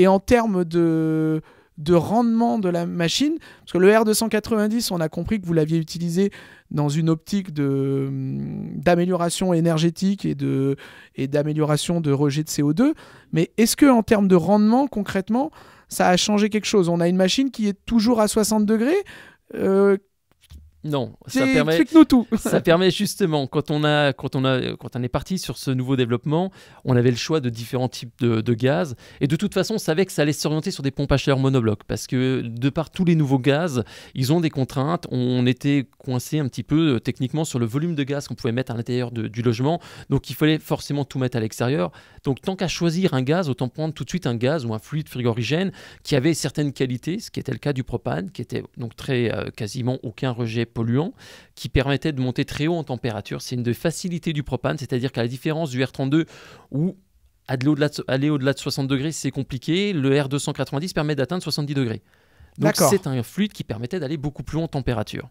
et en termes de rendement de la machine, parce que le R290, on a compris que vous l'aviez utilisé dans une optique d'amélioration énergétique et d'amélioration de rejet de CO2, mais est-ce que en termes de rendement, concrètement, ça a changé quelque chose? On a une machine qui est toujours à 60 degrés. Non, explique-nous tout. Ça permet justement, quand on est parti sur ce nouveau développement, on avait le choix de différents types de gaz. Et de toute façon, on savait que ça allait s'orienter sur des pompes à chaleur monobloc. Parce que de par tous les nouveaux gaz, ils ont des contraintes. On était coincé un petit peu techniquement sur le volume de gaz qu'on pouvait mettre à l'intérieur du logement. Donc il fallait forcément tout mettre à l'extérieur. Donc tant qu'à choisir un gaz, autant prendre tout de suite un gaz ou un fluide frigorigène qui avait certaines qualités, ce qui était le cas du propane, qui était donc quasiment aucun rejet polluant, qui permettait de monter très haut en température. C'est une des facilités du propane, c'est-à-dire qu'à la différence du R32 où aller au-delà de 60 degrés c'est compliqué, le R290 permet d'atteindre 70 degrés. Donc c'est un fluide qui permettait d'aller beaucoup plus haut en température.